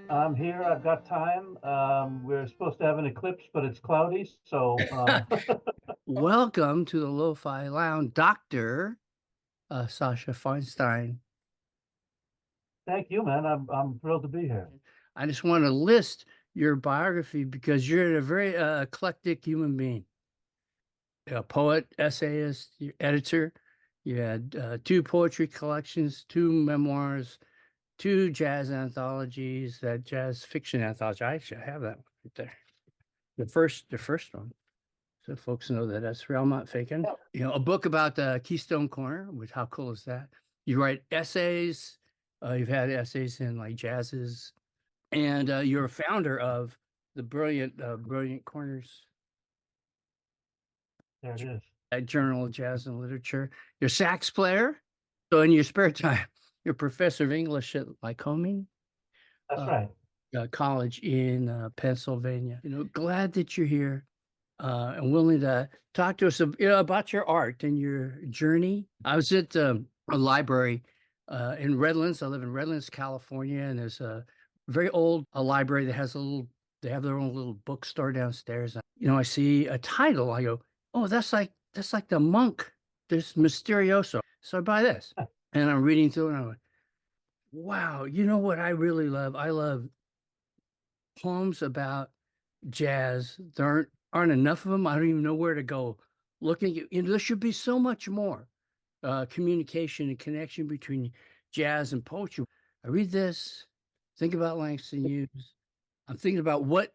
I'm here. I've got time. We're supposed to have an eclipse, but it's cloudy. So, Welcome to the Lo-Fi Lounge, Dr. Sascha Feinstein. thank you, man. I'm thrilled to be here. I just want to list your biography because you're a very eclectic human being. A poet, essayist, editor. You had two poetry collections, two memoirs, two jazz anthologies, that jazz fiction anthology. I actually have that one right there. The first one. So folks know that that's real, I'm not faking. Yeah. A book about the Keystone Corner, which how cool is that? You write essays. You've had essays in like jazzes, and you're a founder of the Brilliant Corners, There it is. a journal of jazz and literature. You're a sax player. So in your spare time, you're a professor of English at Lycoming That's uh, right. College in Pennsylvania. Glad that you're here and willing to talk to us about your art and your journey. I was at a library in Redlands. I live in Redlands, California, and there's a very old library that has they have their own little bookstore downstairs. I see a title. I go, oh, that's like the monk, this Mysterioso. So I buy this, and I'm reading through, it, and I went, wow, you know what I really love? I love poems about jazz. There aren't enough of them. I don't even know where to go looking at, there should be so much more communication and connection between jazz and poetry. I read this, think about Langston Hughes. I'm thinking about what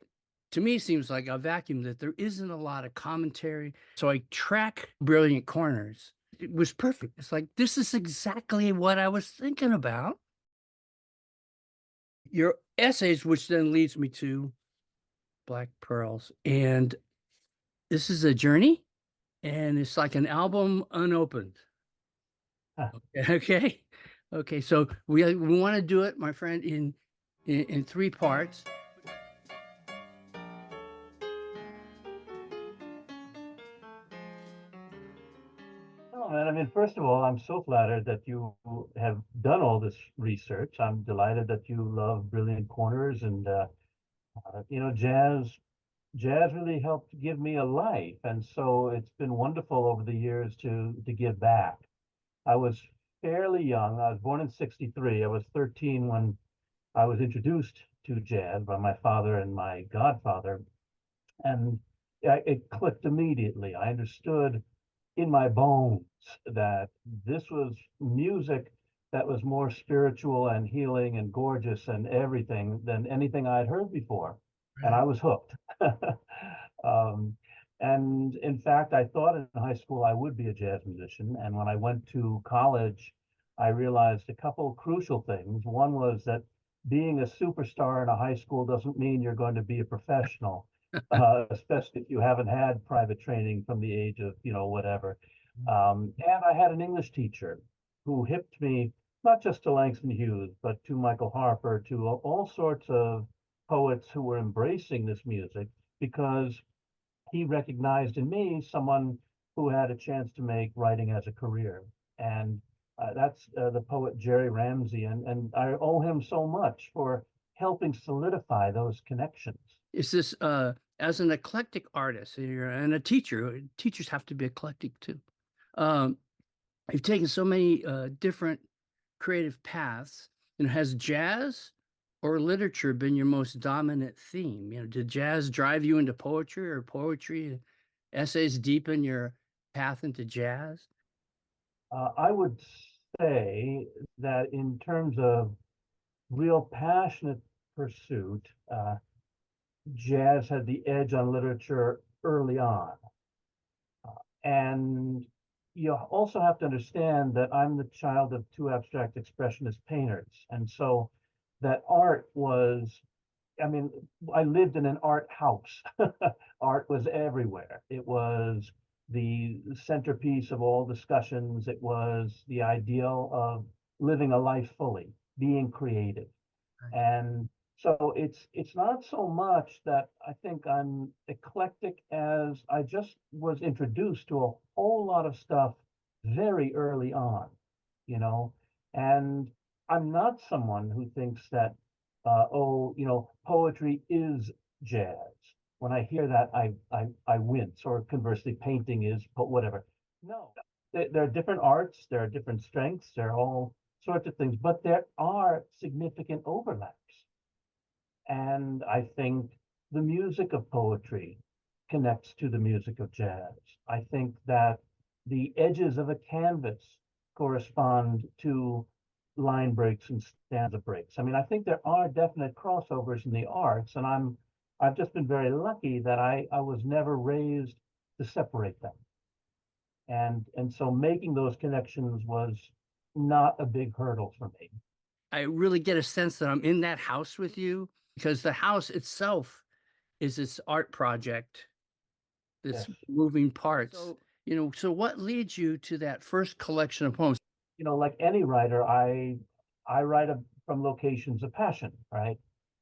to me seems like a vacuum, that there isn't a lot of commentary. So I track Brilliant Corners. It was perfect. It's like, this is exactly what I was thinking about. Your essays, which then leads me to Black Pearls. And this is a journey, and it's like an album unopened. Okay. Okay. So we want to do it, my friend, in three parts. Oh, man. I mean, first of all, I'm so flattered that you have done all this research. I'm delighted that you love Brilliant Corners and jazz. Jazz really helped give me a life, and so it's been wonderful over the years to give back. I was fairly young. I was born in '63. I was 13 when I was introduced to jazz by my father and my godfather, and it clicked immediately. I understood in my bones that this was music that was more spiritual and healing and gorgeous and everything than anything I'd heard before. And I Right. was hooked. um, and in fact, I thought in high school I would be a jazz musician. And when I went to college, I realized a couple crucial things. One was that being a superstar in a high school doesn't mean you're going to be a professional, especially if you haven't had private training from the age of, whatever. And I had an English teacher who hipped me not just to Langston Hughes, but to Michael Harper, to all sorts of poets who were embracing this music because he recognized in me someone who had a chance to make writing as a career. And that's the poet Jerry Ramsey. And I owe him so much for helping solidify those connections. Is this as an eclectic artist and a teacher? Teachers have to be eclectic too. Um, you've taken so many different creative paths. Has jazz or literature been your most dominant theme? Did jazz drive you into poetry, or poetry essays deepen your path into jazz? I would say that in terms of real passionate pursuit, jazz had the edge on literature early on. And you also have to understand that I'm the child of two abstract expressionist painters. And so that art was, I mean, I lived in an art house. Art was everywhere. It was the centerpiece of all discussions. It was the ideal of living a life fully, being creative. And so it's not so much that I think I'm eclectic as I just was introduced to a whole lot of stuff very early on, you know, and I'm not someone who thinks that oh, poetry is jazz. When I hear that, I wince, or conversely, painting is, but whatever. No, there are different arts, there are different strengths, there are all sorts of things, but there are significant overlaps. And I think the music of poetry connects to the music of jazz. I think that the edges of a canvas correspond to line breaks and stanza breaks. I mean, I think there are definite crossovers in the arts, and I've just been very lucky that I was never raised to separate them. And so making those connections was not a big hurdle for me. I really get a sense that I'm in that house with you because the house itself is this art project, this Yes. moving parts. So what leads you to that first collection of poems? Like any writer, I write from locations of passion, right?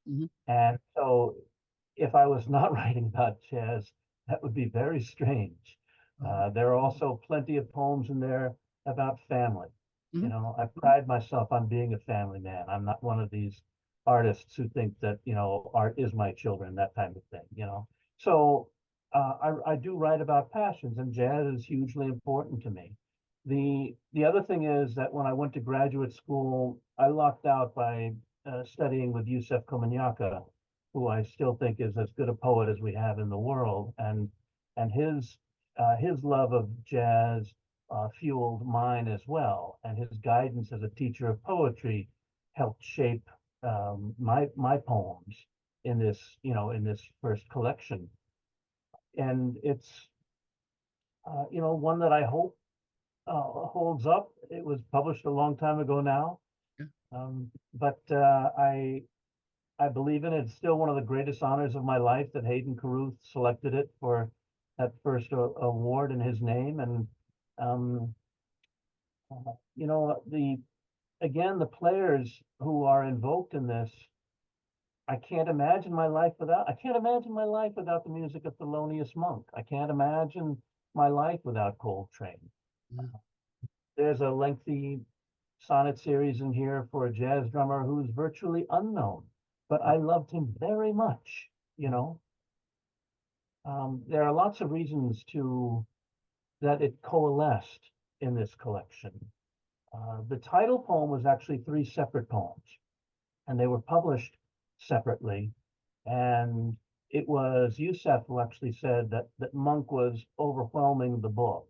Mhm. And so if I was not writing about jazz, that would be very strange. There are also plenty of poems in there about family. Mhm. I pride myself on being a family man. I'm not one of these artists who think that, art is my children, that type of thing. So I do write about passions, and jazz is hugely important to me. The other thing is that when I went to graduate school, I lucked out by studying with Yusef Komunyakaa, who I still think is as good a poet as we have in the world, and his love of jazz fueled mine as well, and his guidance as a teacher of poetry helped shape my poems in this first collection, and it's one that I hope holds up. It was published a long time ago now, Yeah. but I believe in it. It's still one of the greatest honors of my life that Hayden Carruth selected it for that first award in his name. And um, the again, the players who are invoked in this, I can't imagine my life without the music of Thelonious Monk. I can't imagine my life without Coltrane. Mhm. There's a lengthy sonnet series in here for a jazz drummer who's virtually unknown, but I loved him very much. There are lots of reasons that it coalesced in this collection. The title poem was actually three separate poems, and they were published separately. And it was Yusef who actually said that Monk was overwhelming the book,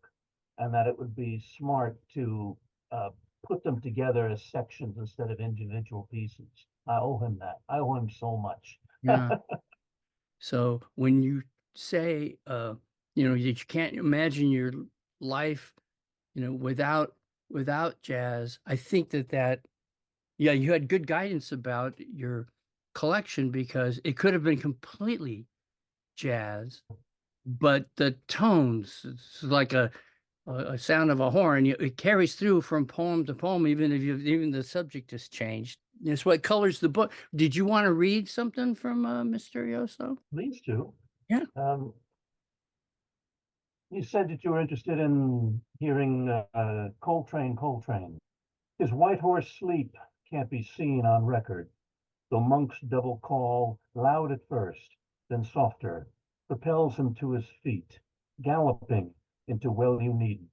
and that it would be smart to put them together as sections instead of individual pieces. I owe him that. I owe him so much. Yeah. So when you say, that you can't imagine your life, without jazz, I think yeah, you had good guidance about your collection because it could have been completely jazz, but the tones, it's like a sound of a horn. It carries through from poem to poem, even the subject has changed. It's what colors the book. Did you want to read something from Mysterioso? Please do. Yeah. Um, you said that you were interested in hearing Coltrane, Coltrane. His white horse sleep can't be seen on record, though Monk's double call, loud at first, then softer, propels him to his feet, galloping into Well You Needn't.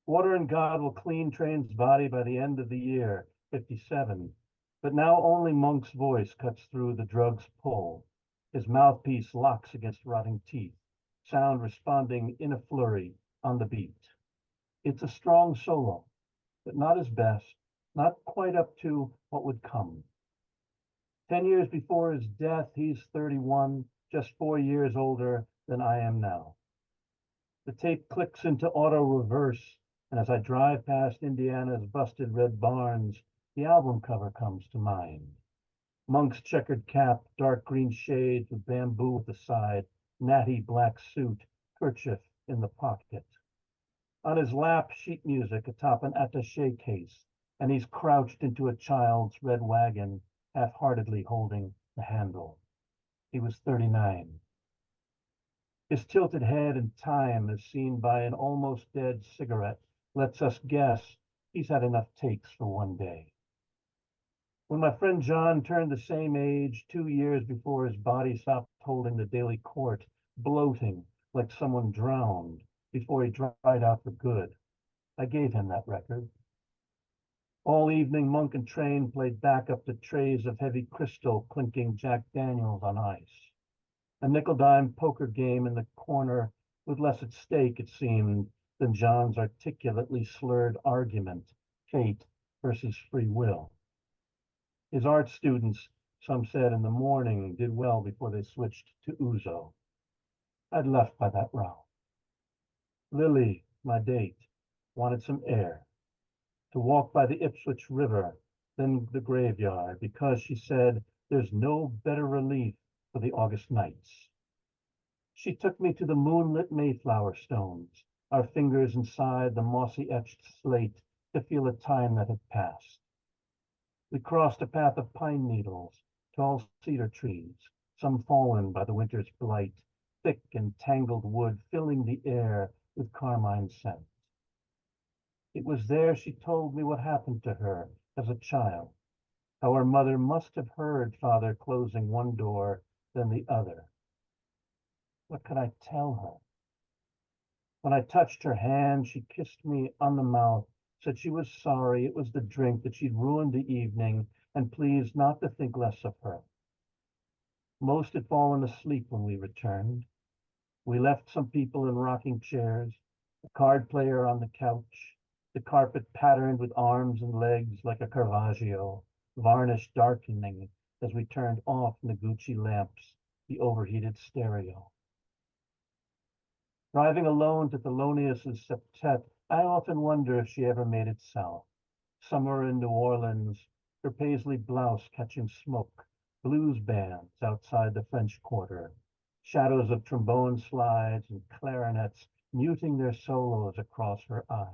Water and God will clean Train's body by the end of the year, 57. But now only Monk's voice cuts through the drug's pull. His mouthpiece locks against rotting teeth, sound responding in a flurry on the beat. It's a strong solo, but not his best, not quite up to what would come. 10 years before his death, he's 31, just 4 years older than I am now. The tape clicks into auto reverse, and as I drive past Indiana's busted red barns, the album cover comes to mind. Monk's checkered cap, dark green shades with bamboo at the side, natty black suit, kerchief in the pocket. On his lap, sheet music atop an attaché case, and he's crouched into a child's red wagon, half-heartedly holding the handle. He was 39. His tilted head in time, as seen by an almost dead cigarette, lets us guess he's had enough takes for one day. When my friend John turned the same age, 2 years before his body stopped holding the daily quart, bloating like someone drowned before he dried out for good, I gave him that record. All evening, Monk and Train played back up the trays of heavy crystal clinking Jack Daniels on ice. A nickel-dime poker game in the corner with less at stake, it seemed, than John's articulately slurred argument, fate versus free will. His art students, some said in the morning, did well before they switched to Ouzo. I'd left by that round. Lily, my date, wanted some air, to walk by the Ipswich River, then the graveyard, because she said there's no better relief for the August nights. She took me to the moonlit Mayflower stones, our fingers inside the mossy etched slate to feel a time that had passed. We crossed a path of pine needles, tall cedar trees, some fallen by the winter's blight, thick and tangled wood filling the air with carmine scent. It was there she told me what happened to her as a child, how her mother must have heard father closing one door, then the other. What could I tell her? When I touched her hand, she kissed me on the mouth, said she was sorry it was the drink, that she'd ruined the evening, and pleased not to think less of her. Most had fallen asleep when we returned. We left some people in rocking chairs, a card player on the couch, the carpet patterned with arms and legs like a Caravaggio, varnish darkening as we turned off Noguchi lamps, the overheated stereo. Driving alone to Thelonious' septet, I often wonder if she ever made it south. Summer in New Orleans, her paisley blouse catching smoke, blues bands outside the French Quarter, shadows of trombone slides and clarinets muting their solos across her eyes.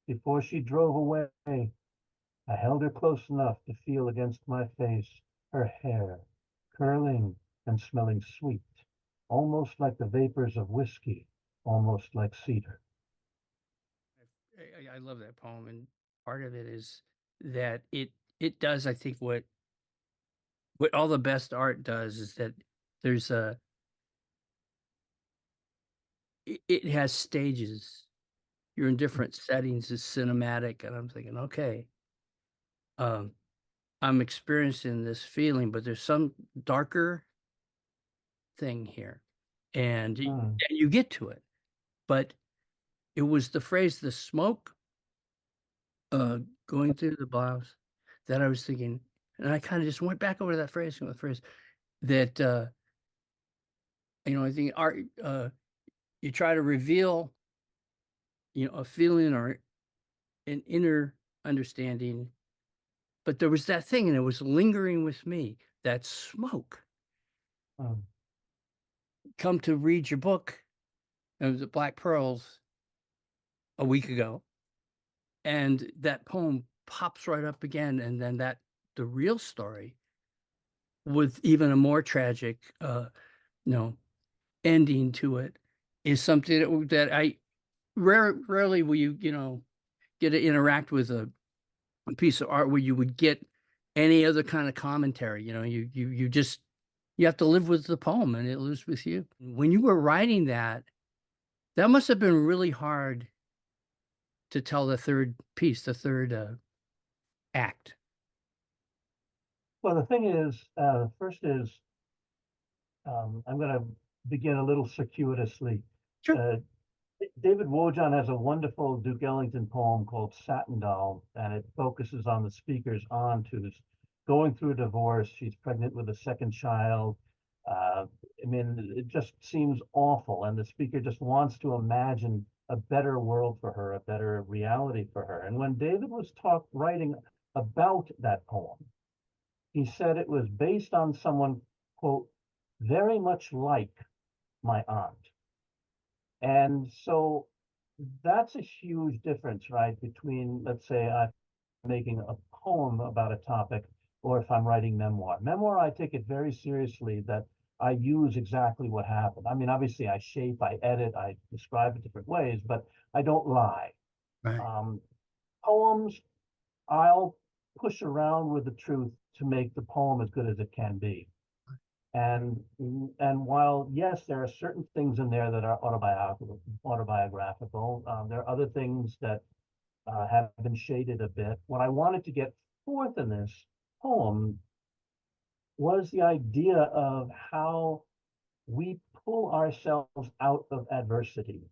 Before she drove away, I held her close enough to feel against my face her hair, curling and smelling sweet, almost like the vapors of whiskey, almost like cedar. I love that poem, and part of it is that it does, I think, what all the best art does is that there's it has stages. You're in different settings, it's cinematic, and I'm thinking, okay, um, I'm experiencing this feeling, but there's some darker thing here, and Mm, you get to it. But it was the phrase, the smoke uh, going through the blouse, that I was thinking, and I kind of just went back over that phrase, that I think art, you try to reveal, a feeling or an inner understanding, but there was that thing, and it was lingering with me, that smoke. mm, Come to read your book, it was at Black Pearls a week ago, and that poem pops right up again, and then the real story with even a more tragic, you know, ending to it is something that I rarely will get to interact with a piece of art where you would get any other kind of commentary. You just you have to live with the poem and it lives with you. When you were writing that, that must have been really hard to tell the third piece, the third act. Well, the thing is, first is, I'm going to begin a little circuitously. Sure. Uh, David Wojan has a wonderful Duke Ellington poem called Satin Doll, and it focuses on the speaker's aunt who's going through a divorce. She's pregnant with a second child. I mean, it just seems awful, and the speaker just wants to imagine a better world for her, a better reality for her. And when David was writing about that poem, he said it was based on someone, quote, very much like my aunt. And so that's a huge difference, right? Between, let's say, I'm making a poem about a topic, or if I'm writing memoir. Memoir, I take it very seriously that I use exactly what happened. I mean, obviously, I shape, I edit, I describe it different ways, but I don't lie. Right. Um, Poems, I'll push around with the truth to make the poem as good as it can be. And while yes, there are certain things in there that are autobiographical, there are other things that have been shaded a bit. What I wanted to get forth in this poem was the idea of how we pull ourselves out of adversity,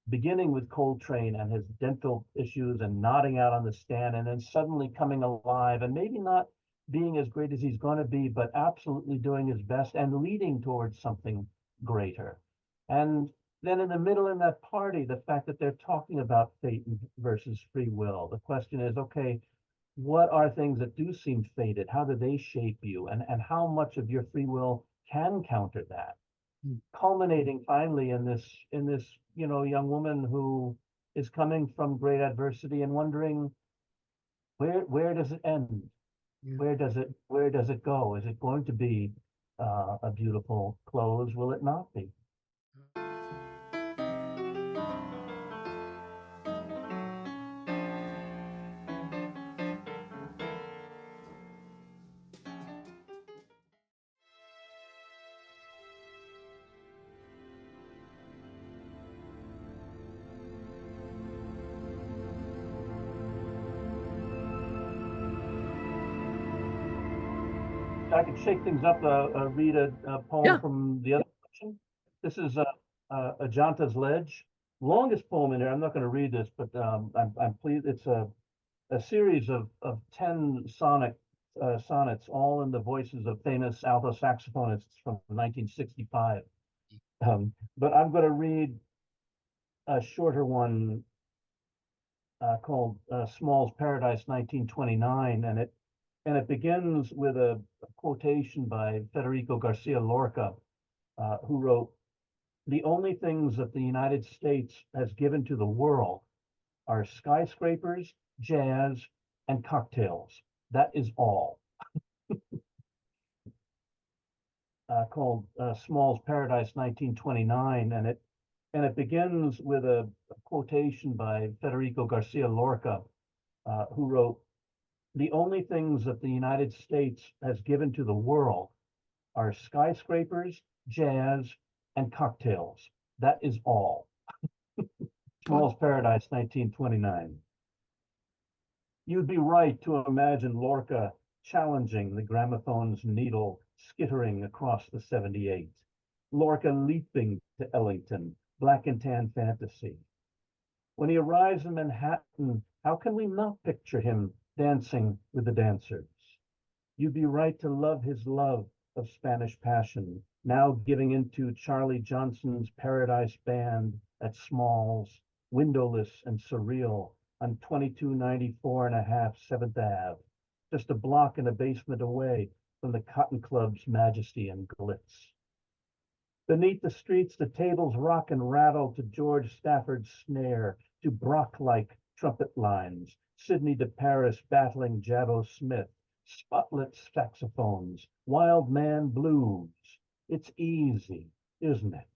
beginning with Coltrane and his dental issues and nodding out on the stand, and then suddenly coming alive and maybe not being as great as he's going to be, but absolutely doing his best and leading towards something greater. And then in the middle in that party, the fact that they're talking about fate versus free will. The question is, okay, what are things that do seem fated? How do they shape you? And how much of your free will can counter that? Culminating finally in this young woman who is coming from great adversity and wondering where does it end? Yeah. Where does it go? Is it going to be a beautiful close? Will it not be? I could shake things up, read a poem Yeah. from the other section. This is Ajanta's Ledge, longest poem in there. I'm not going to read this, but I'm pleased. It's a series of 10 sonnets, all in the voices of famous alto saxophonists from 1965. But I'm going to read a shorter one called Small's Paradise, 1929, and it begins with a quotation by Federico Garcia Lorca, who wrote, "The only things that the United States has given to the world are skyscrapers, jazz, and cocktails. That is all." Called Small's Paradise, 1929, and it begins with a quotation by Federico Garcia Lorca, who wrote, "The only things that the United States has given to the world are skyscrapers, jazz, and cocktails. That is all." Small's Paradise, 1929. You'd be right to imagine Lorca challenging the gramophone's needle skittering across the 78. Lorca leaping to Ellington, black and tan fantasy. When he arrives in Manhattan, how can we not picture him dancing with the dancers? You'd be right to love his love of Spanish passion, now giving into Charlie Johnson's Paradise Band at Smalls, windowless and surreal on 2294 and a half 7th Ave, just a block in a basement away from the Cotton Club's majesty and glitz. Beneath the streets, the tables rock and rattle to George Stafford's snare, to Brock-like trumpet lines, Sydney to Paris battling Jabbo Smith, spotlit saxophones, wild man blues. It's easy, isn't it,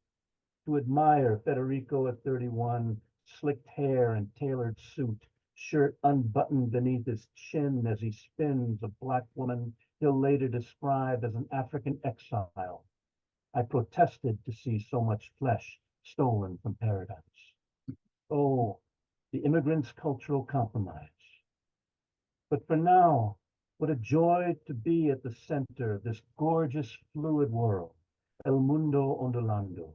to admire Federico at 31, slicked hair and tailored suit, shirt unbuttoned beneath his chin as he spins a black woman he'll later describe as an African exile. I protested to see so much flesh stolen from paradise. Oh, the immigrant's cultural compromise. But for now, what a joy to be at the center of this gorgeous, fluid world, El Mundo Ondulando.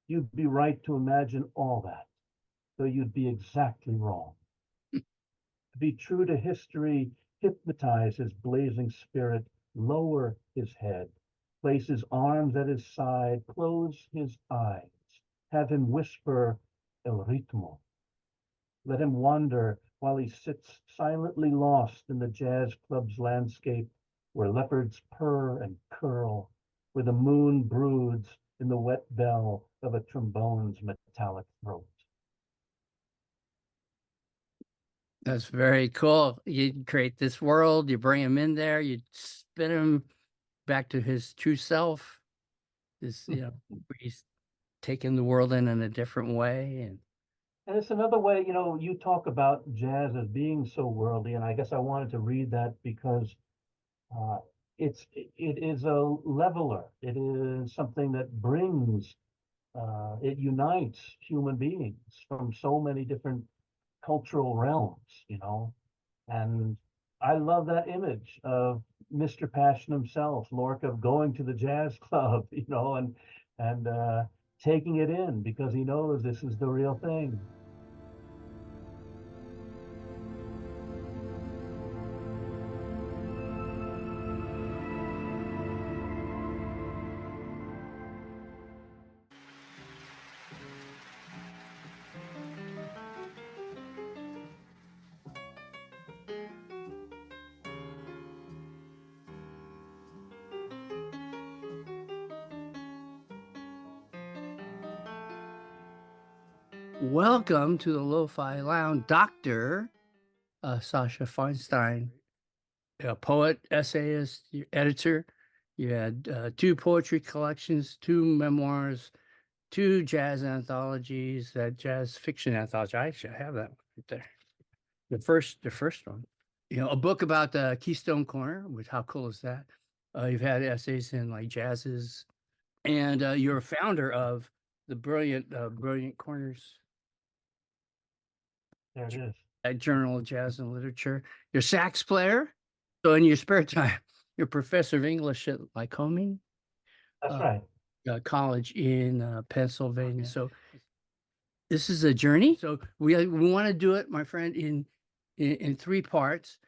You'd be right to imagine all that, though you'd be exactly wrong. To be true to history, hypnotize his blazing spirit, lower his head, place his arms at his side, close his eyes, have him whisper El ritmo. Let him wander while he sits silently lost in the jazz club's landscape, where leopards purr and curl, where the moon broods in the wet bell of a trombone's metallic throat. That's very cool. You create this world, you bring him in there, you spin him back to his true self. This, where he's taking the world in a different way. And And it's another way, you talk about jazz as being so worldly, and I guess I wanted to read that because uh, it is a leveler. It is something that brings it unites human beings from so many different cultural realms. And I love that image of Mr. Passion himself, Lorca, going to the jazz club, and taking it in because he knows this is the real thing. Welcome to the Lo-Fi Lounge, Dr. Sascha Feinstein, a poet, essayist, editor. You had two poetry collections, two memoirs, two jazz anthologies, that jazz fiction anthology. I actually have that one right there. The first one. A book about the Keystone Corner, which how cool is that? You've had essays in like jazzes, and you're a founder of the Brilliant Corners There it is. Journal of Jazz and Literature. You're a sax player. So in your spare time, you're a professor of English at Lycoming That's uh, right. College in Pennsylvania. So this is a journey. So we want to do it, my friend, in three parts.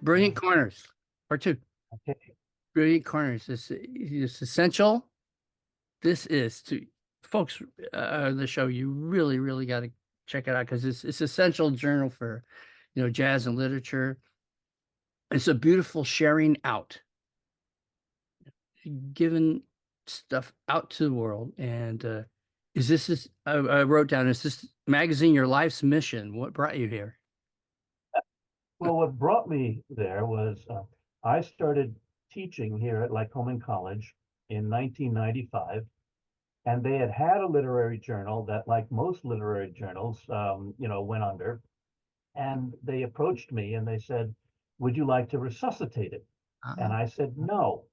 Brilliant Yeah. Corners, part two. Okay. Brilliant Corners. It's essential. This is to folks the show. You really, really got to check it out because it's essential journal for, jazz and literature. It's a beautiful sharing out, giving stuff out to the world. And I wrote down, is this magazine your life's mission? What brought you here? Well, what brought me there was I started teaching here at Lycoming College in 1995, and they had a literary journal that, like most literary journals, went under. And they approached me and they said, "Would you like to resuscitate it?" And I said, "No,"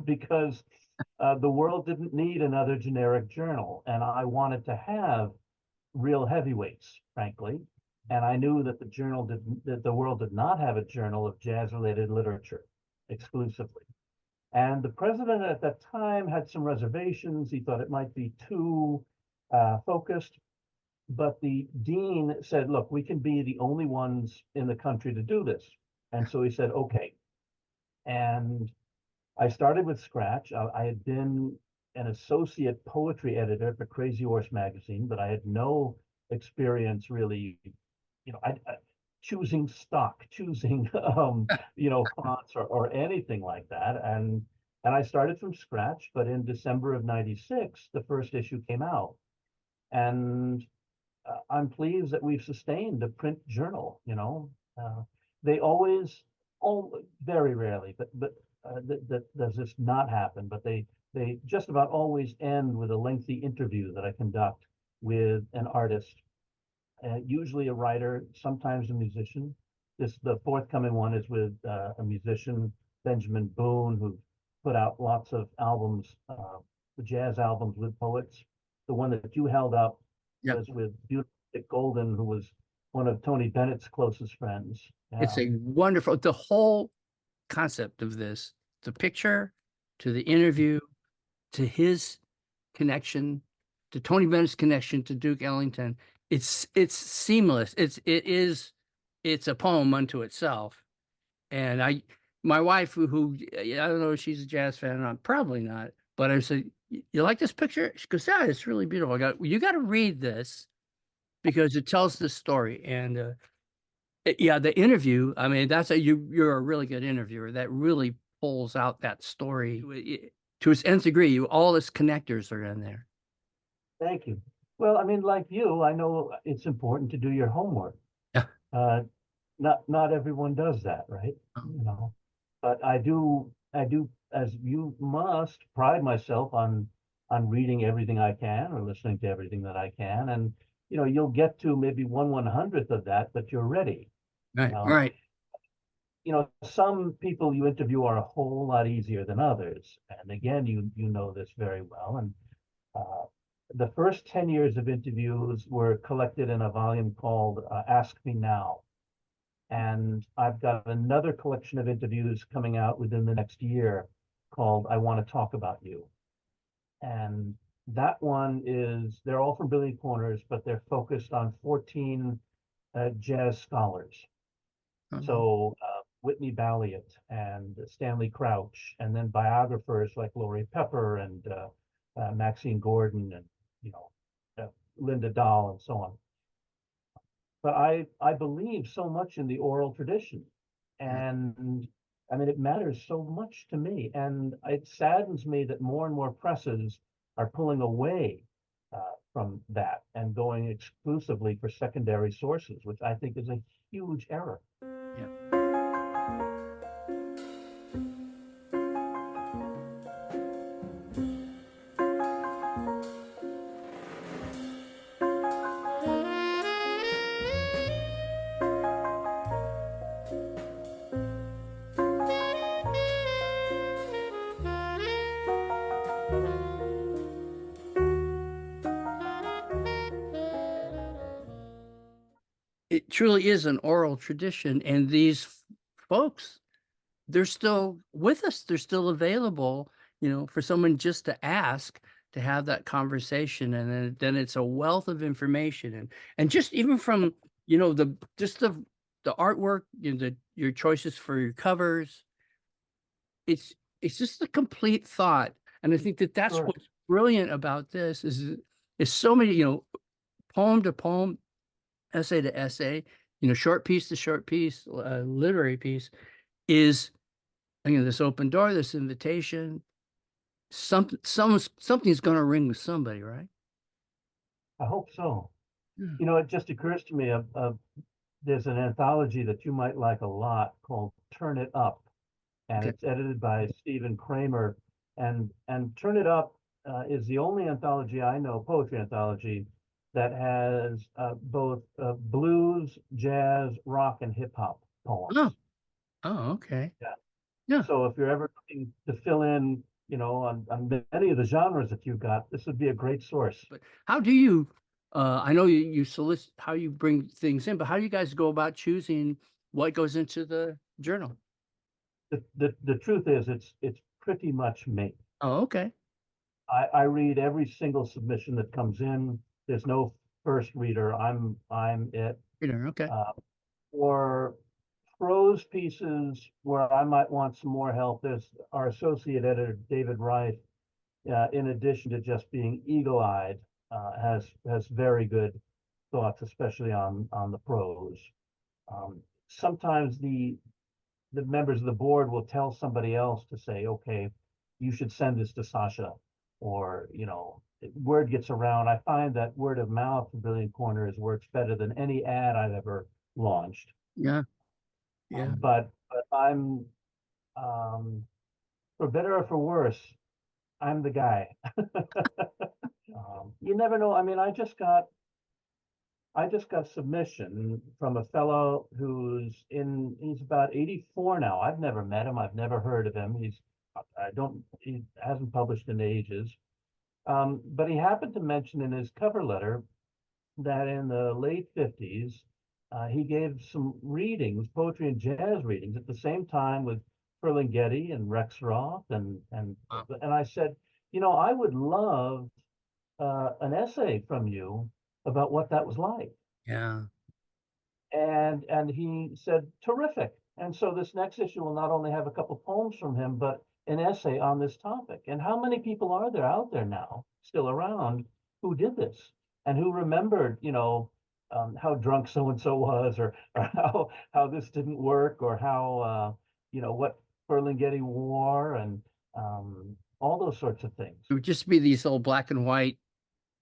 because the world didn't need another generic journal, and I wanted to have real heavyweights, frankly. And I knew that that the world did not have a journal of jazz-related literature exclusively. And the president at that time had some reservations. He thought it might be too focused. But the dean said, "Look, we can be the only ones in the country to do this." And so he said, "Okay." And I started with scratch. I had been an associate poetry editor for Crazy Horse magazine, but I had no experience really, choosing stock, choosing, fonts or anything like that. And I started from scratch. But in December of '96, the first issue came out, and I'm pleased that we've sustained a print journal. They always, very rarely, but that does this not happen. But they just about always end with a lengthy interview that I conduct with an artist, usually a writer, sometimes a musician. The forthcoming one is with a musician, Benjamin Boone, who put out lots of albums, jazz albums with poets. The one that you held up Yep. was with beautiful Dick Golden, who was one of Tony Bennett's closest friends. It's Yeah, a wonderful, the whole concept of this, the picture to the interview to his connection to Tony Bennett's connection to Duke Ellington. It's seamless. It's a poem unto itself. And my wife, who I don't know if she's a jazz fan or not, probably not. But I said, "You like this picture?" She goes, "Yeah, it's really beautiful." You got to read this because it tells the story. And yeah, the interview. I mean, you're a really good interviewer. That really pulls out that story to its nth degree. All its connectors are in there. thank you. Well, I mean, like you, I know it's important to do your homework. Yeah. Uh, not everyone does that, right? Um, You know, but I do, as you must, pride myself on reading everything I can or listening to everything that I can, and you'll get to maybe 1/100th of that, but you're ready. Right, Um, right. some people you interview are a whole lot easier than others, and again, you know this very well, and uh, the first 10 years of interviews were collected in a volume called Ask Me Now. And I've got another collection of interviews coming out within the next year called I Want to Talk About You. And that one they're all from Billy Corners, but they're focused on 14 jazz scholars. Um, So Whitney Balliet and Stanley Crouch, and then biographers like LeRoy Pepper and Maxine Gordon and you know Linda Dahl and so on. But I believe so much in the oral tradition, yeah. and I mean it matters so much to me, and it saddens me that more and more presses are pulling away from that and going exclusively for secondary sources, which I think is a huge error. Yeah. It truly is an oral tradition, and these folks, they're still with us. They're still available, for someone just to ask, to have that conversation, and then it's a wealth of information, and just even from the artwork, your choices for your covers. It's it's just a complete thought, and I think that that's Sure. what's brilliant about this is so many, poem to poem, essay to essay, short piece to short piece, literary piece is, this open door, this invitation, something's going to ring with somebody, right? I hope so. Yeah. It just occurs to me there's an anthology that you might like a lot called Turn It Up, and Okay. it's edited by Stephen Kramer. And Turn It Up is the only anthology I know, poetry anthology, that has both blues, jazz, rock, and hip hop Oh, poems. oh, okay. Yeah. Yeah. So if you're ever looking to fill in, on many of the genres that you've got, this would be a great source. But how do you, I know you solicit how you bring things in, but how do you guys go about choosing what goes into the journal? The truth is, it's pretty much me. Oh, okay. I read every single submission that comes in. There's no first reader. I'm it. Okay. Uh, for prose pieces where I might want some more help, there's our associate editor David Wright. In addition to just being eagle-eyed, has very good thoughts, especially on the prose. Sometimes the members of the board will tell somebody else to say, okay, you should send this to Sascha, or word gets around. I find that word of mouth for Brilliant Corners works better than any ad I've ever launched. Yeah. Yeah. But I'm for better or for worse, I'm the guy. You never know. I mean, I just got submission from a fellow he's about 84 now. I've never met him. I've never heard of him. He hasn't published in ages. But he happened to mention in his cover letter that in the late 50s, he gave some readings, poetry and jazz readings at the same time with Ferlinghetti and Rex Roth. Wow. And I said, I would love an essay from you about what that was like. Yeah. And he said, terrific. And so this next issue will not only have a couple poems from him, but an essay on this topic. And how many people are there out there now, still around, who did this and who remembered, how drunk so and so was, or how this didn't work, or how what Ferlinghetti wore, and all those sorts of things. It would just be these old black and white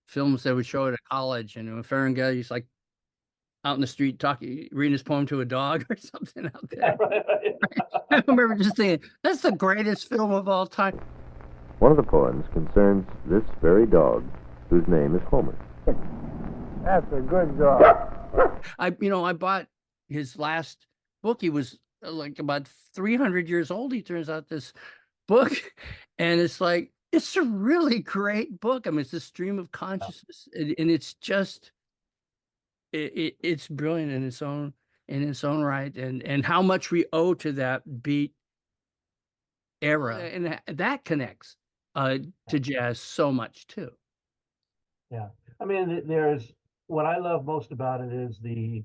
films they would show at a college, and if Ferengully's like out in the street talking, reading his poem to a dog or something out there. I remember just thinking, that's the greatest film of all time. One of the poems concerns this very dog, whose name is Homer. That's a good dog. I bought his last book. He was like about 300 years old. He turns out, this book, and it's like, it's a really great book. I mean, it's a stream of consciousness, and it's just, it's brilliant in its own right, and how much we owe to that beat era, and that connects to jazz so much too. Yeah, I mean, what I love most about it is the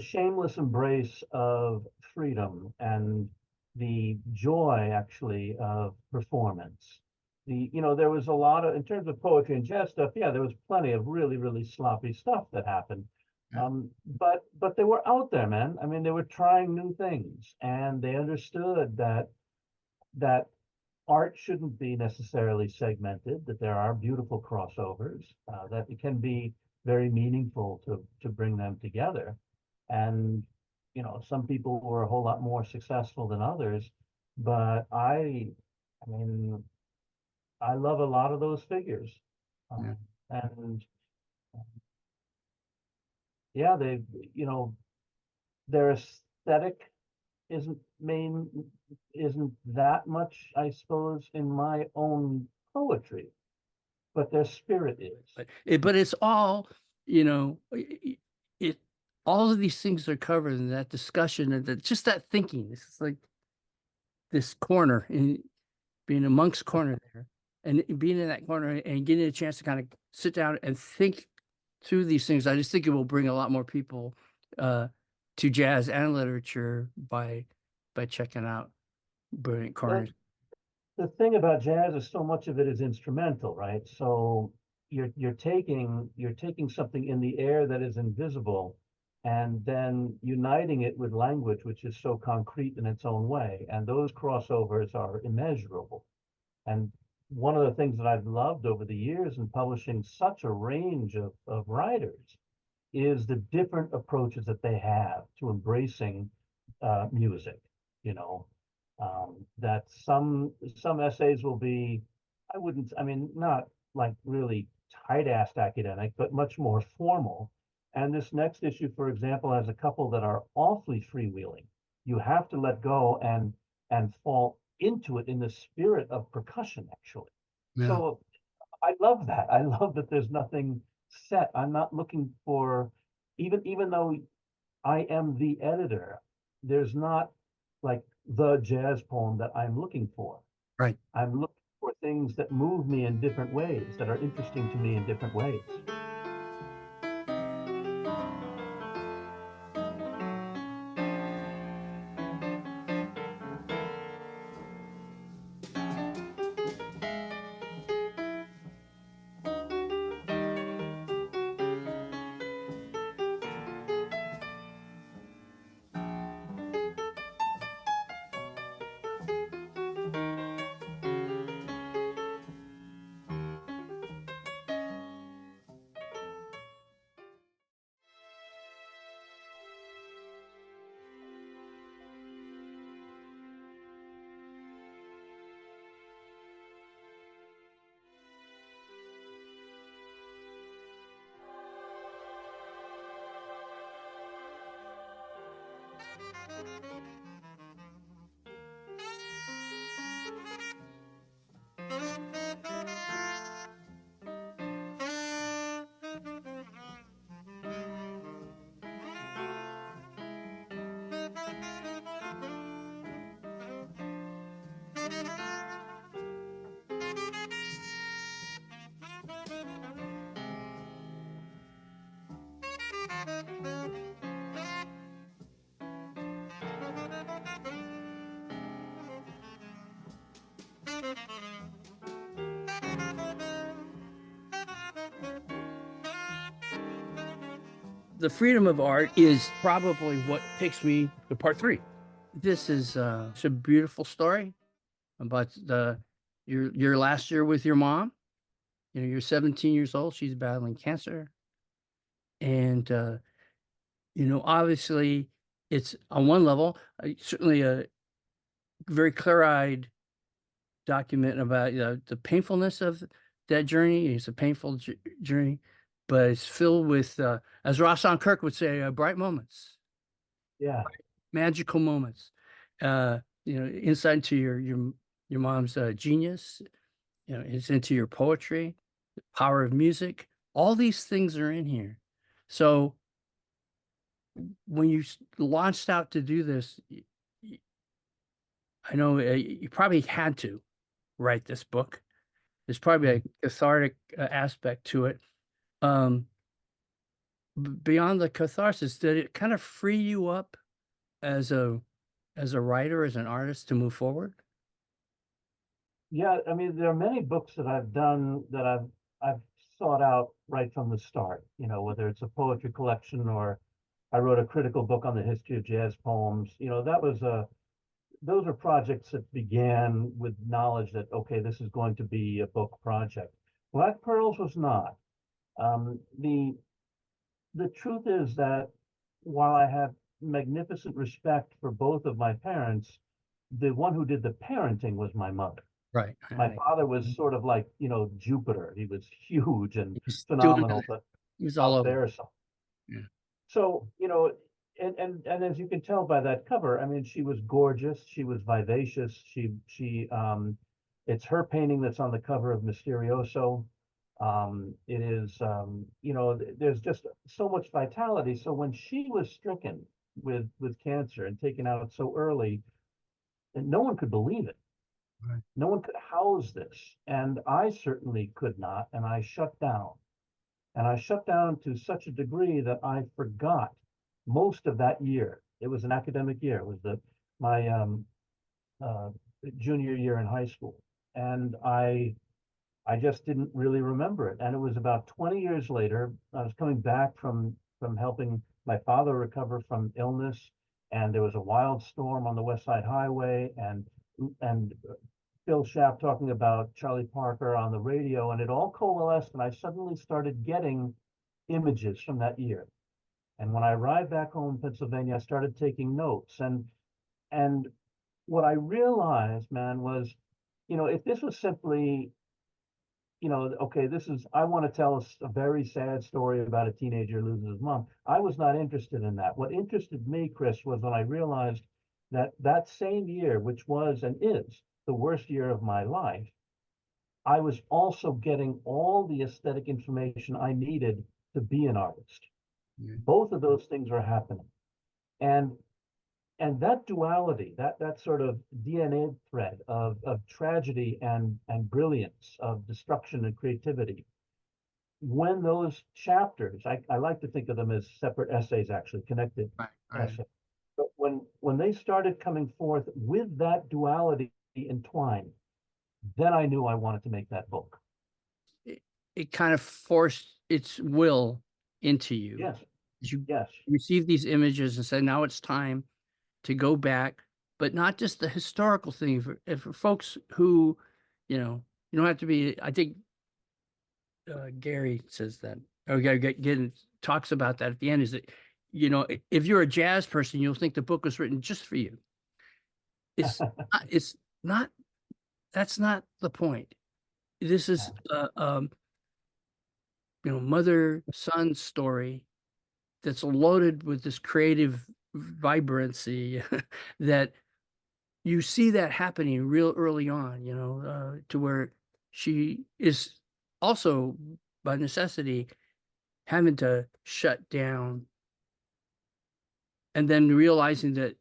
shameless embrace of freedom and the joy, actually, of performance. There was a lot of, in terms of poetry and jazz stuff, yeah, there was plenty of really, really sloppy stuff that happened. But they were out there, man. I mean, they were trying new things, and they understood that art shouldn't be necessarily segmented, that there are beautiful crossovers, that it can be very meaningful to bring them together. And, some people were a whole lot more successful than others, but I mean, I love a lot of those figures. And yeah, their aesthetic isn't that much, I suppose, in my own poetry, but their spirit is. But it's all, all of these things are covered in that discussion, and just that thinking. It's like this corner, in being a monk's corner there, and being in that corner and getting a chance to kind of sit down and think through these things. I just think it will bring a lot more people to jazz and literature by checking out Brilliant Corners. The thing about jazz is so much of it is instrumental, right? So you're taking something in the air that is invisible, and then uniting it with language, which is so concrete in its own way. And those crossovers are immeasurable. And one of the things that I've loved over the years in publishing such a range of writers is the different approaches that they have to embracing music. That some essays will be, not like really tight-assed academic, but much more formal. And this next issue, for example, has a couple that are awfully freewheeling. You have to let go and fall into it in the spirit of percussion, actually. Yeah. So I love that. I love that there's nothing set. I'm not looking for, even though I am the editor, there's not like the jazz poem that I'm looking for. Right. I'm looking for things that move me in different ways, that are interesting to me in different ways. The freedom of art is probably what takes me to part 3. This is it's a beautiful story about your last year with your mom, You know, you're 17 years old. She's battling cancer. And, you know, obviously it's on one level, certainly a very clear-eyed document about, you know, the painfulness of that journey. It's a painful journey, but it's filled with, as Rossan Kirk would say, bright moments, Yeah. magical moments. You know, insight into your mom's genius. You know, it's into your poetry, the power of music. All these things are in here. So when you launched out to do this, I know you probably had to write this book. There's probably a cathartic aspect to it. Beyond the catharsis, did it kind of free you up as a writer, as an artist to move forward? Yeah, I mean, there are many books that I've done that I've sought out right from the start, you know, whether it's a poetry collection or I wrote a critical book on the history of jazz poems. You know, those are projects that began with knowledge that, okay, this is going to be a book project. Black Pearls was not. The truth is that while I have magnificent respect for both of my parents, the one who did the parenting was my mother. Right. My father was sort of like, you know, Jupiter. He was huge and He's doing phenomenal, it. but He was all out over. there. So, Yeah. so you know, and as you can tell by that cover, I mean, she was gorgeous. She was vivacious. It's her painting that's on the cover of Mysterioso. It is, you know, there's just so much vitality. So when she was stricken with cancer and taken out so early, and no one could believe it. Right. No one could house this, and I certainly could not, and I shut down. And I shut down to such a degree that I forgot most of that year. It was an academic year. It was my uh, junior year in high school, and I just didn't really remember it. And it was about 20 years later. I was coming back from helping my father recover from illness, and there was a wild storm on the West Side Highway, and Phil Schaff talking about Charlie Parker on the radio, and it all coalesced, and I suddenly started getting images from that year. And when I arrived back home in Pennsylvania, I started taking notes. And what I realized, man, was, you know, if this was simply, you know, okay, I want to tell a very sad story about a teenager losing his mom. I was not interested in that. What interested me, Chris, was when I realized that that same year, which was and is the worst year of my life, I was also getting all the aesthetic information I needed to be an artist. Yeah. Both of those things are happening. And that duality, that sort of DNA thread of tragedy and brilliance, of destruction and creativity, when those chapters, I like to think of them as separate essays, actually connected Right. essays. But when they started coming forth with that duality entwined, then I knew I wanted to make that book. It kind of forced its will into you. Yes. You Yes. received these images and said, now it's time to go back, but not just the historical thing. For folks who, you know, you don't have to be, I think Gary says that, or Gary talks about that at the end, is that, you know, if you're a jazz person, you'll think the book was written just for you. It's not, that's not the point. This is, you know, mother-son story that's loaded with this creative vibrancy that you see that happening real early on, you know, to where she is also by necessity having to shut down, and then realizing that,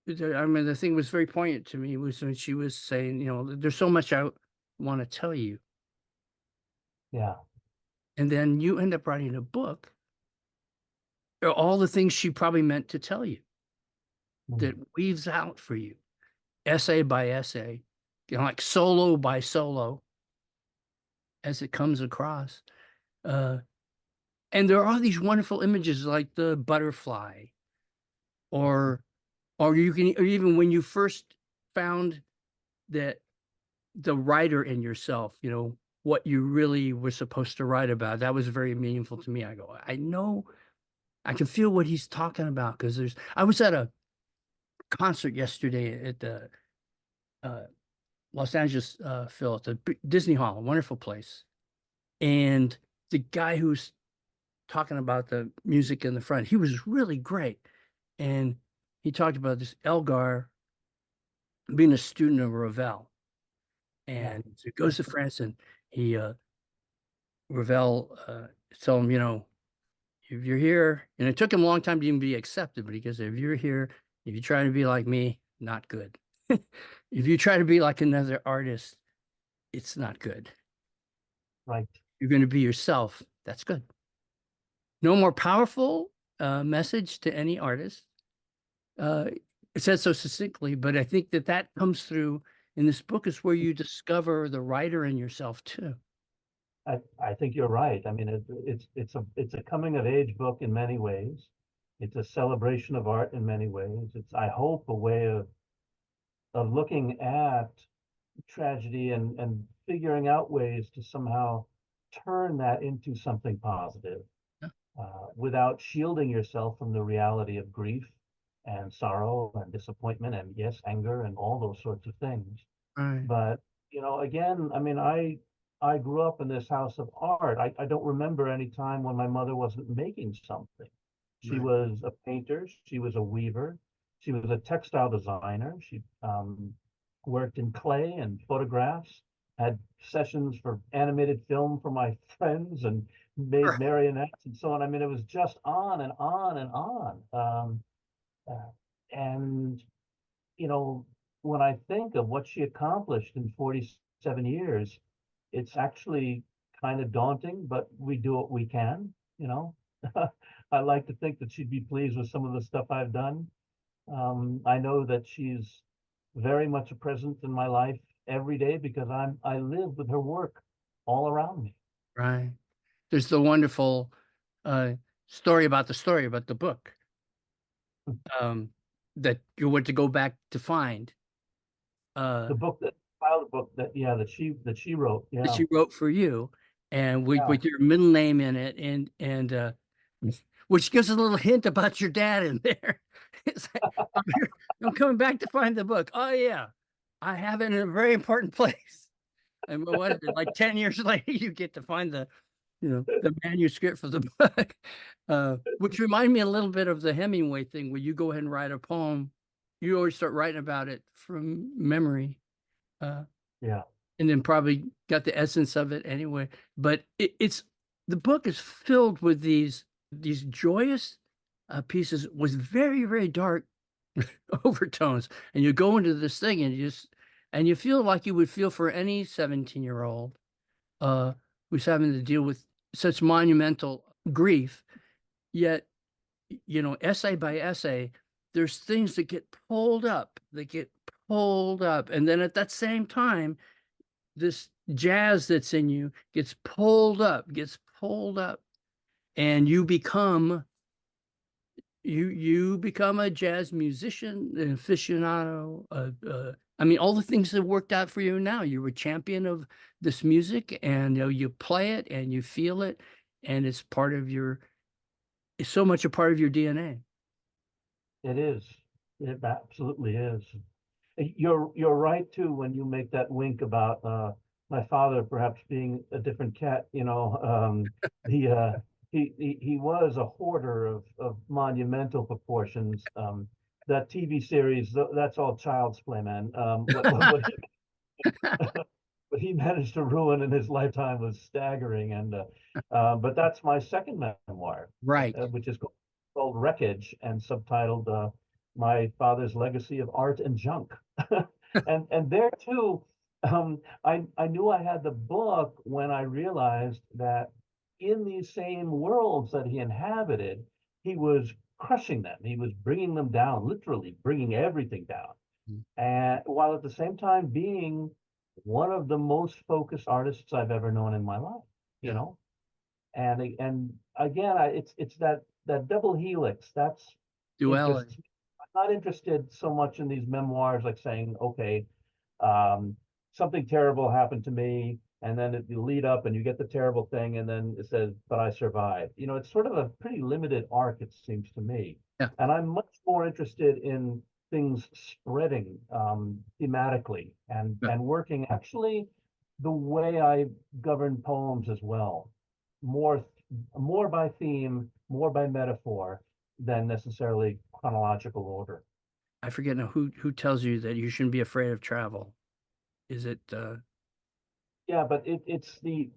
I mean, the thing was very poignant to me was when she was saying, you know, there's so much I want to tell you. Yeah. And then you end up writing a book, all the things she probably meant to tell you, that weaves out for you, essay by essay, you know, like solo by solo, as it comes across. And there are these wonderful images like the butterfly, or you can, or even when you first found that the writer in yourself, you know, what you really were supposed to write about. That was very meaningful to me. I go, I know, I can feel what he's talking about, because I was at a concert yesterday at the Los Angeles Phil at the Disney Hall, a wonderful place. And the guy who's talking about the music in the front, he was really great. And he talked about this Elgar being a student of Ravel. And so he goes to France, and he Ravel told him, if you're here, and it took him a long time to even be accepted, but he goes, if you're here, if you try to be like me, not good. If you try to be like another artist, it's not good. Right. You're going to be yourself. That's good. No more powerful message to any artist. It says so succinctly, but I think that comes through in this book, is where you discover the writer in yourself too. I think you're right. I mean, it's a coming of age book in many ways. It's a celebration of art in many ways. It's, I hope, a way of looking at tragedy and figuring out ways to somehow turn that into something positive, without shielding yourself from the reality of grief and sorrow and disappointment and, yes, anger and all those sorts of things. Right. But, again, I mean, I grew up in this house of art. I don't remember any time when my mother wasn't making something. She Right. was a painter. She was a weaver. She was a textile designer. She worked in clay and photographs, had sessions for animated film for my friends, and made marionettes and so on. I mean, it was just on and on and on. And, when I think of what she accomplished in 47 years, it's actually kind of daunting, but we do what we can, I like to think that she'd be pleased with some of the stuff I've done. I know that she's very much a presence in my life every day, because I live with her work all around me. Right. There's the wonderful story about the book, that you went to go back to find. The book that the book that she wrote. That Yeah. she wrote for you, and with Yeah. your middle name in it, and which gives a little hint about your dad in there. It's like, I'm coming back to find the book. Oh yeah, I have it in a very important place. And what is it, like 10 years later, you get to find the manuscript for the book, which reminded me a little bit of the Hemingway thing, where you go ahead and write a poem, you always start writing about it from memory. Yeah. And then probably got the essence of it anyway. But it's the book is filled with these joyous pieces with very, very dark overtones. And you go into this thing, and you feel like you would feel for any 17-year-old who's having to deal with such monumental grief. Yet, essay by essay, there's things that get pulled up, and then at that same time, this jazz that's in you gets pulled up, and you become a jazz musician, an aficionado. I mean, all the things that worked out for you now. You're a champion of this music, and you play it and you feel it, and it's so much a part of your DNA. It is. It absolutely is. You're right too when you make that wink about my father perhaps being a different cat. He was a hoarder of monumental proportions. That TV series, that's all child's play, man. What he managed to ruin in his lifetime was staggering. And but that's my second memoir, Right. which is called Wreckage and subtitled My Father's Legacy of Art and Junk. And there too, I knew I had the book when I realized that in these same worlds that he inhabited, he was crushing them. He was bringing them down, literally bringing everything down. And while at the same time being one of the most focused artists I've ever known in my life, Yeah. And again, it's that double helix. That's Duality. I'm not interested so much in these memoirs, like saying, okay, something terrible happened to me. and then you lead up and you get the terrible thing, and then it says, but I survived. It's sort of a pretty limited arc, it seems to me. Yeah. And I'm much more interested in things spreading thematically and working actually the way I govern poems as well. More by theme, more by metaphor than necessarily chronological order. I forget now who tells you that you shouldn't be afraid of travel. Is it Yeah, but it's the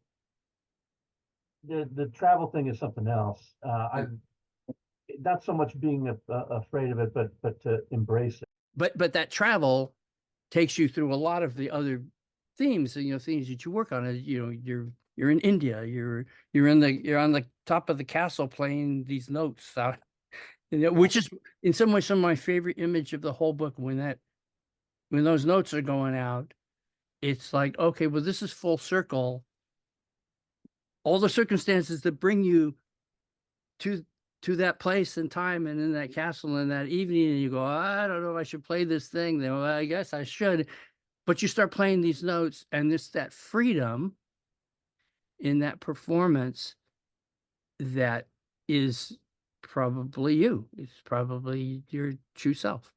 travel thing is something else. I'm not so much being afraid of it, but to embrace it. but that travel takes you through a lot of the other themes, things that you work on. You're in India, you're on the top of the castle playing these notes out, which is in some ways some of my favorite image of the whole book. When those notes are going out, it's like, okay, well, this is full circle. All the circumstances that bring you to that place and time and in that castle and that evening, and you go, I don't know if I should play this thing. Then, well, I guess I should. But you start playing these notes, and it's that freedom in that performance that is probably you. It's probably your true self.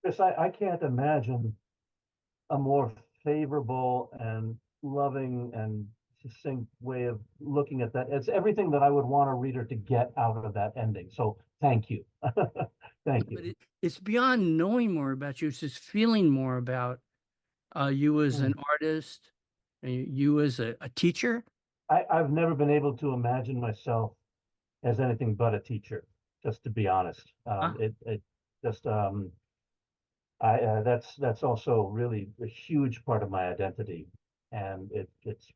Chris, I can't imagine a more favorable and loving and succinct way of looking at that. It's everything that I would want a reader to get out of that ending. So thank you. Thank you. But it's beyond knowing more about you. It's just feeling more about you as an artist, and you as a teacher. I've never been able to imagine myself as anything but a teacher, just to be honest. It just that's also really a huge part of my identity, and it's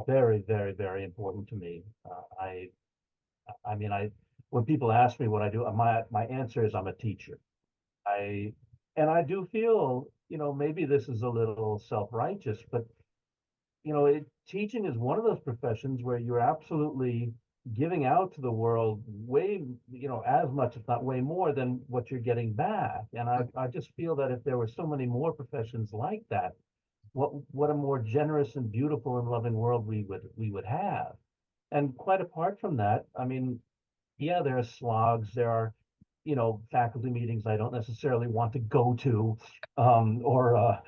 very, very, very important to me. I mean, when people ask me what I do, my answer is I'm a teacher. I do feel, maybe this is a little self-righteous, but teaching is one of those professions where you're absolutely giving out to the world way, as much, if not way more than what you're getting back. And I just feel that if there were so many more professions like that, what a more generous and beautiful and loving world we would have. And quite apart from that, I mean, yeah, there are slogs, there are, faculty meetings I don't necessarily want to go to, or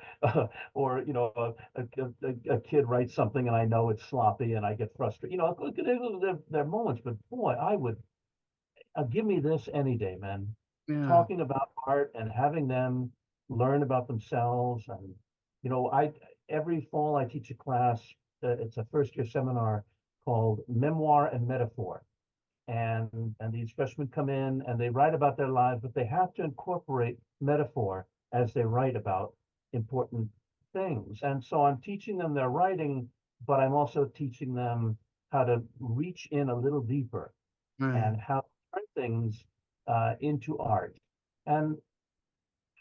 a kid writes something and I know it's sloppy and I get frustrated. There are moments, but boy, give me this any day, man. Yeah. Talking about art and having them learn about themselves, and every fall I teach a class. It's a first-year seminar called Memoir and Metaphor. And these freshmen come in and they write about their lives, but they have to incorporate metaphor as they write about important things. And so I'm teaching them their writing, but I'm also teaching them how to reach in a little deeper and how to turn things into art. And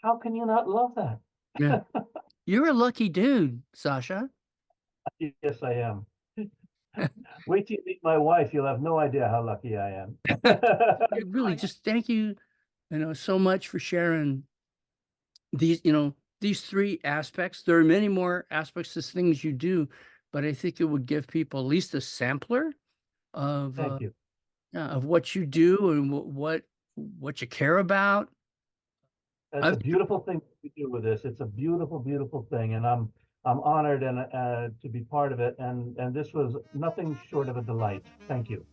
how can you not love that? Yeah. You're a lucky dude, Sascha. Yes, I am. Wait till you meet my wife. You'll have no idea how lucky I am. Really, just thank you, so much for sharing these, these three aspects. There are many more aspects of things you do, but I think it would give people at least a sampler of Thank you. of what you do and what you care about. It's a beautiful thing to do with this. It's a beautiful, beautiful thing, and I'm honored and to be part of it. And this was nothing short of a delight. Thank you.